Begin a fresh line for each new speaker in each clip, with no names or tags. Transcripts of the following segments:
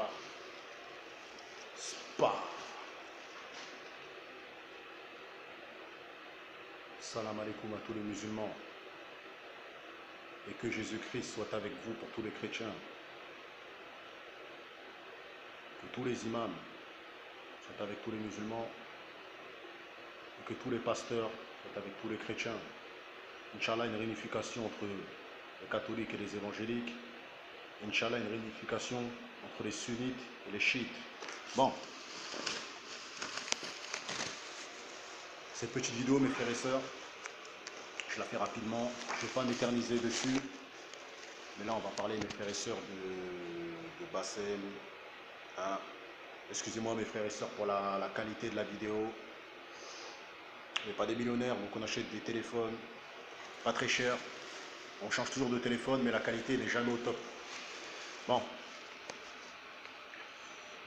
Spa. Spa. Salam alaikum à tous les musulmans. Et que Jésus-Christ soit avec vous pour tous les chrétiens. Que tous les imams soient avec tous les musulmans. Et que tous les pasteurs soient avec tous les chrétiens. Inch'Allah, une réunification entre les catholiques et les évangéliques. Inch'Allah, une réunification entre les sunnites et les chiites. Bon. Cette petite vidéo, mes frères et sœurs, je la fais rapidement. Je ne vais pas m'éterniser dessus. Mais là, on va parler, mes frères et sœurs, de Bassem. Hein. Excusez-moi, mes frères et sœurs, pour la qualité de la vidéo. On n'est pas des millionnaires, donc on achète des téléphones pas très chers. On change toujours de téléphone, mais la qualité n'est jamais au top. Bon.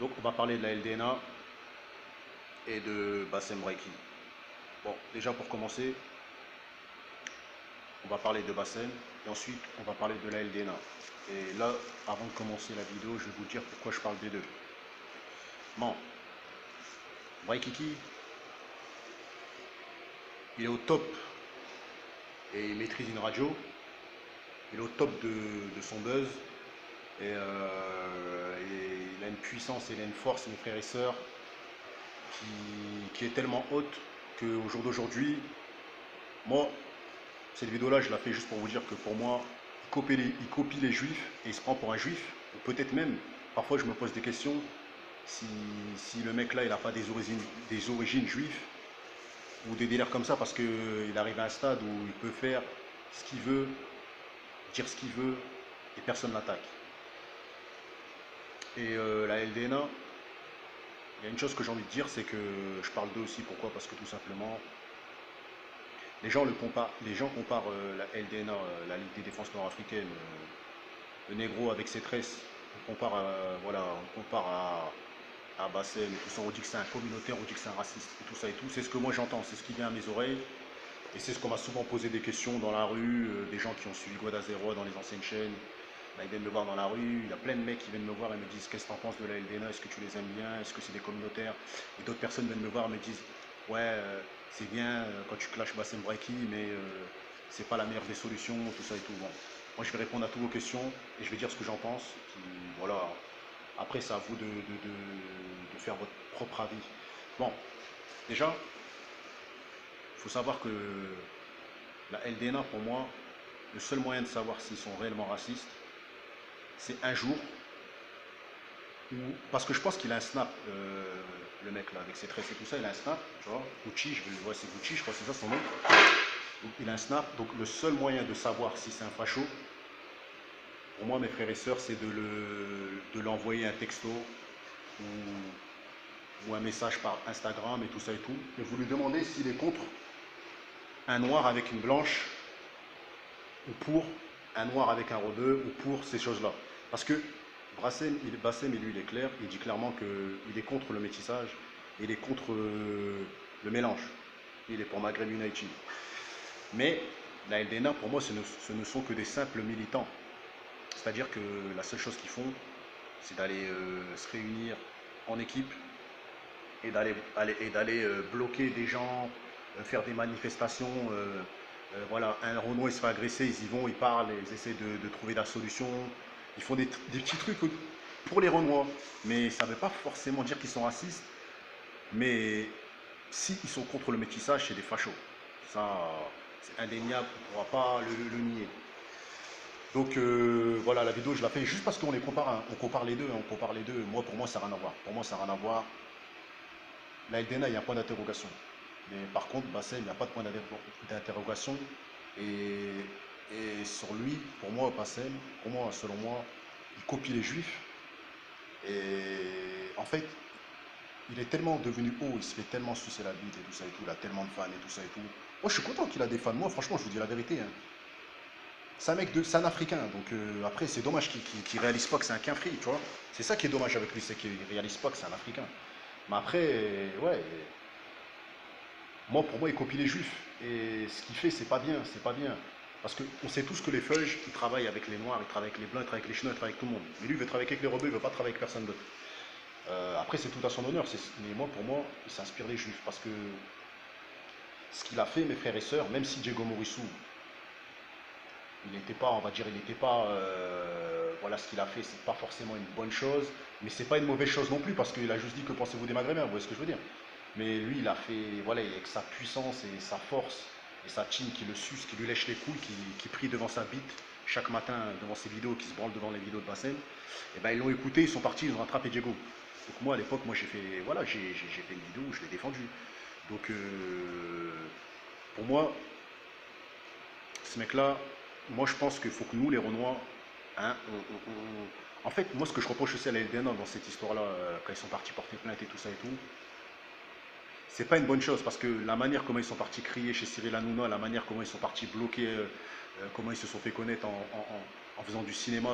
Donc, on va parler de la LDNA et de Bassem Reiki. Bon, déjà pour commencer, on va parler de Bassem et ensuite on va parler de la LDNA. Et là, avant de commencer la vidéo, je vais vous dire pourquoi je parle des deux. Bon, Reiki, il est au top et il maîtrise une radio. Il est au top de son buzz et il a une puissance et il a une force, mes frères et sœurs, qui est tellement haute qu'au jour d'aujourd'hui, moi, cette vidéo-là, je la fais juste pour vous dire que pour moi, il copie les juifs et il se prend pour un juif. Ou peut-être même, parfois je me pose des questions, si le mec-là, il n'a pas des origines juives ou des délires comme ça, parce qu'il arrive à un stade où il peut faire ce qu'il veut, dire ce qu'il veut, et personne ne l'attaque. Et la LDNA, il y a une chose que j'ai envie de dire, c'est que je parle d'eux aussi. Pourquoi? Parce que tout simplement, les gens comparent la LDNA, la Ligue des défenses nord-africaines, le négro avec ses tresses. On compare, à Bassem et tout ça. On dit que c'est un communautaire, on dit que c'est un raciste et tout ça et tout. C'est ce que moi j'entends, c'est ce qui vient à mes oreilles. Et c'est ce qu'on m'a souvent posé des questions dans la rue, des gens qui ont suivi Guadazero dans les anciennes chaînes. Bah, ils viennent me voir dans la rue, il y a plein de mecs qui viennent me voir et me disent qu'est-ce que tu en penses de la LDNA, est-ce que tu les aimes bien, est-ce que c'est des communautaires? Et d'autres personnes viennent me voir et me disent ouais, c'est bien quand tu clashes Bassem Reiki, mais c'est pas la meilleure des solutions, tout ça et tout. Bon, moi je vais répondre à toutes vos questions et je vais dire ce que j'en pense. Voilà. Après, c'est à vous de faire votre propre avis. Bon, déjà, il faut savoir que la LDNA, pour moi, le seul moyen de savoir s'ils sont réellement racistes, c'est un jour où, parce que je pense qu'il a un snap, le mec là, avec ses tresses et tout ça, il a un snap, tu vois, Gucci, c'est Gucci, je crois que c'est ça son nom. Donc, il a un snap, donc le seul moyen de savoir si c'est un facho, pour moi, mes frères et sœurs, c'est de l'envoyer un texto ou un message par Instagram et tout ça et tout, et vous lui demandez s'il est contre un noir avec une blanche, ou pour un noir avec un rebeu, ou pour ces choses-là. Parce que Bassem, lui, il est clair, il dit clairement qu'il est contre le métissage, il est contre le mélange. Il est pour Maghreb United. Mais la LDNA, pour moi, ce ne sont que des simples militants. C'est-à-dire que la seule chose qu'ils font, c'est d'aller se réunir en équipe et d'aller bloquer des gens, faire des manifestations. Voilà, un Renoir il se fait agresser, ils y vont, ils parlent, ils essaient de trouver la solution. Ils font des petits trucs pour les Renois, mais ça ne veut pas forcément dire qu'ils sont racistes. Mais s'ils sont contre le métissage, c'est des fachos. Ça, c'est indéniable, on ne pourra pas le nier. Donc voilà, la vidéo je la fais juste parce qu'on les compare, hein. On compare les deux, hein. On compare les deux. Moi, pour moi, ça n'a rien à voir. Pour moi, ça n'a rien à voir. La LDNA, il y a un point d'interrogation. Mais par contre, Bassem, il n'y a pas de point d'interrogation. Et sur lui, pour moi, Bassem, selon moi, il copie les juifs. Et en fait, il est tellement devenu haut, il se fait tellement sucer la bite et tout ça et tout, il a tellement de fans et tout ça et tout. Moi, je suis content qu'il a des fans. Moi, franchement, je vous dis la vérité, hein. C'est un mec c'est un Africain, donc après c'est dommage qu'il réalise pas que c'est un quinfri, tu vois. C'est ça qui est dommage avec lui, c'est qu'il réalise pas que c'est un Africain. Mais après, ouais, pour moi il copie les juifs. Et ce qu'il fait, c'est pas bien, c'est pas bien. Parce qu'on sait tous que les Feuges, ils travaillent avec les Noirs, ils travaillent avec les Blancs, ils travaillent avec les Chinois, ils travaillent avec tout le monde. Mais lui, il veut travailler avec les rebeux, il ne veut pas travailler avec personne d'autre. Après, c'est tout à son honneur. Mais moi, pour moi, il s'inspire des Juifs. Parce que ce qu'il a fait, mes frères et sœurs, même si Diego Morissou, il n'était pas, on va dire, il n'était pas, voilà, ce qu'il a fait, c'est pas forcément une bonne chose, mais c'est pas une mauvaise chose non plus, parce qu'il a juste dit que pensez-vous des Maghrébins, vous voyez ce que je veux dire. Mais lui, il a fait, voilà, avec sa puissance et sa force, et sa team qui le suce, qui lui lèche les couilles, qui prie devant sa bite, chaque matin devant ses vidéos, qui se branle devant les vidéos de Bassem, et ben ils l'ont écouté, ils sont partis, ils ont rattrapé Diego. Donc moi, à l'époque, moi j'ai fait, voilà, j'ai fait une vidéo où je l'ai défendu. Donc pour moi, ce mec-là, moi je pense qu'il faut que nous, les Renois, hein, en fait, moi ce que je reproche aussi à la LDN dans cette histoire-là, quand ils sont partis porter plainte et tout ça et tout, c'est pas une bonne chose parce que la manière comment ils sont partis crier chez Cyril Hanouna, la manière comment ils sont partis bloquer, comment ils se sont fait connaître en faisant du cinéma,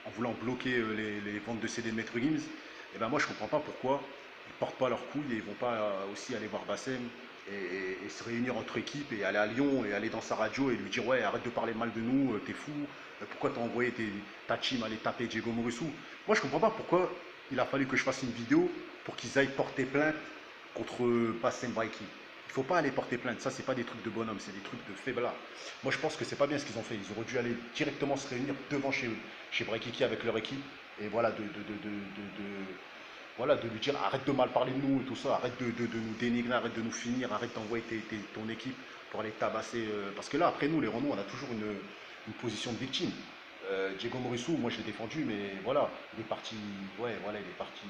en voulant bloquer les ventes de CD de Maître Gims, et ben moi je comprends pas pourquoi ils portent pas leurs couilles et ils vont pas aussi aller voir Bassem et se réunir entre équipes et aller à Lyon et aller dans sa radio et lui dire ouais arrête de parler mal de nous, t'es fou, pourquoi t'as envoyé ta team aller taper Diego Morissou. Moi je comprends pas pourquoi il a fallu que je fasse une vidéo pour qu'ils aillent porter plainte contre Bassem Braiki. Il ne faut pas aller porter plainte, ça c'est pas des trucs de bonhomme, c'est des trucs de faiblard. Moi je pense que c'est pas bien ce qu'ils ont fait, ils auraient dû aller directement se réunir devant chez Braikiki avec leur équipe et voilà voilà, de lui dire arrête de mal parler de nous et tout ça, arrête de nous dénigrer, arrête de nous finir, arrête d'envoyer ton équipe pour aller tabasser. Parce que là, après nous, les Renault, on a toujours une position de victime. Diego Morissou, moi je l'ai défendu, mais voilà, il est parti, ouais, voilà, il est parti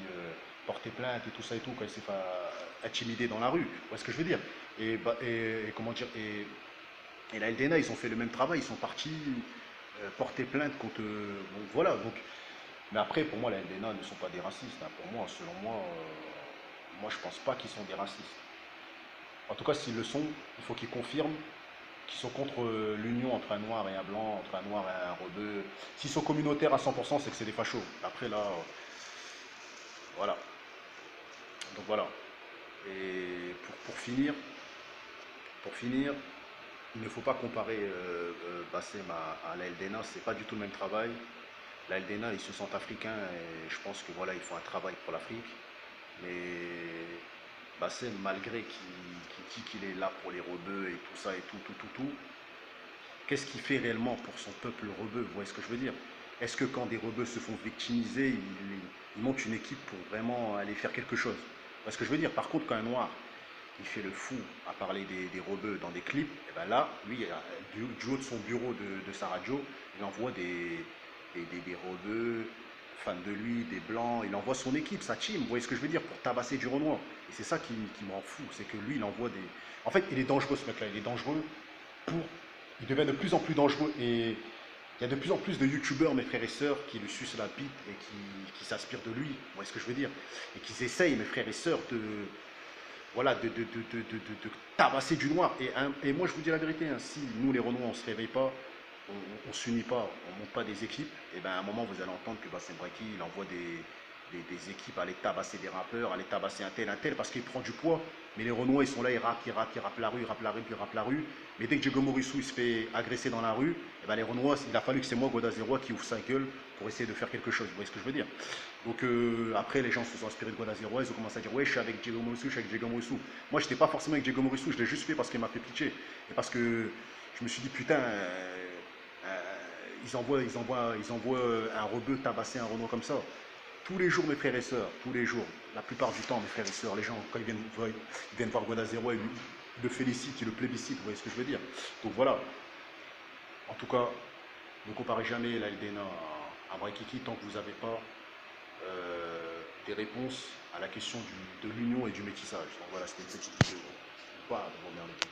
porter plainte et tout ça et tout, quand il s'est fait intimider dans la rue. Vous voyez ce que je veux dire et comment dire et la LDNA, ils ont fait le même travail, ils sont partis porter plainte contre. Bon, voilà, donc mais après, pour moi, la LDNA ne sont pas des racistes, hein. Pour moi, selon moi, moi je pense pas qu'ils sont des racistes. En tout cas, s'ils le sont, il faut qu'ils confirment qu'ils sont contre l'union entre un noir et un blanc, entre un noir et un rebeu. S'ils sont communautaires à 100%, c'est que c'est des fachos. Après, là, voilà. Donc voilà. Et pour finir, il ne faut pas comparer Bassem à la LDNA, c'est pas du tout le même travail. La LDNA, ils se sentent africains et je pense que voilà, ils font un travail pour l'Afrique. Mais Bassem, malgré qu'il dit qu'il est là pour les rebeux et tout ça et tout, qu'est-ce qu'il fait réellement pour son peuple rebeu? Vous voyez ce que je veux dire? Est-ce que quand des rebeux se font victimiser, il monte une équipe pour vraiment aller faire quelque chose? Vous voyez ce que je veux dire? Par contre, quand un noir, il fait le fou à parler des rebeux dans des clips, et ben là, lui, du haut de son bureau de sa radio, il envoie des rebeux, fans de lui, des blancs, il envoie son équipe, sa team, vous voyez ce que je veux dire, pour tabasser du Renoir. Et c'est ça qui me rend fou, c'est que lui, il envoie des... En fait, il est dangereux ce mec-là, il est dangereux pour... Il devient de plus en plus dangereux et il y a de plus en plus de youtubeurs, mes frères et sœurs, qui lui sucent la bite et qui s'inspirent de lui, vous voyez ce que je veux dire, et qui essayent, mes frères et sœurs, voilà, de tabasser du noir. Et moi, je vous dis la vérité, hein, si nous, les Renois, on ne se réveille pas, on ne s'unit pas, on ne monte pas des équipes, et bien à un moment, vous allez entendre que Bassem Braiki, il envoie des équipes à aller tabasser des rappeurs, à aller tabasser un tel, parce qu'il prend du poids. Mais les Renois, ils sont là, ils rappent la rue, ils rappent la rue, puis ils rappent la rue. Mais dès que Diego Morissou il se fait agresser dans la rue, et ben les Renois, il a fallu que c'est moi, Goda Zeroa, qui ouvre sa gueule pour essayer de faire quelque chose. Vous voyez ce que je veux dire? Donc après, les gens se sont inspirés de Goda Zeroa, ils ont commencé à dire ouais, je suis avec Diego Morissou, je suis avec Diego Morissou. Moi, je n'étais pas forcément avec Diego Morissou, je l'ai juste fait parce qu'il m'a fait pitié. Et parce que je me suis dit putain. Ils envoient un rebeu tabasser un Renoir comme ça. Tous les jours, mes frères et sœurs, tous les jours, la plupart du temps, mes frères et sœurs, les gens, quand ils viennent voir Goda Zero, ils le félicitent, ils le plébiscitent, vous voyez ce que je veux dire. Donc voilà, en tout cas, ne comparez jamais la LDNA à Braikiki tant que vous n'avez pas des réponses à la question de l'union et du métissage. Donc voilà, c'était une petite vidéo. Pas de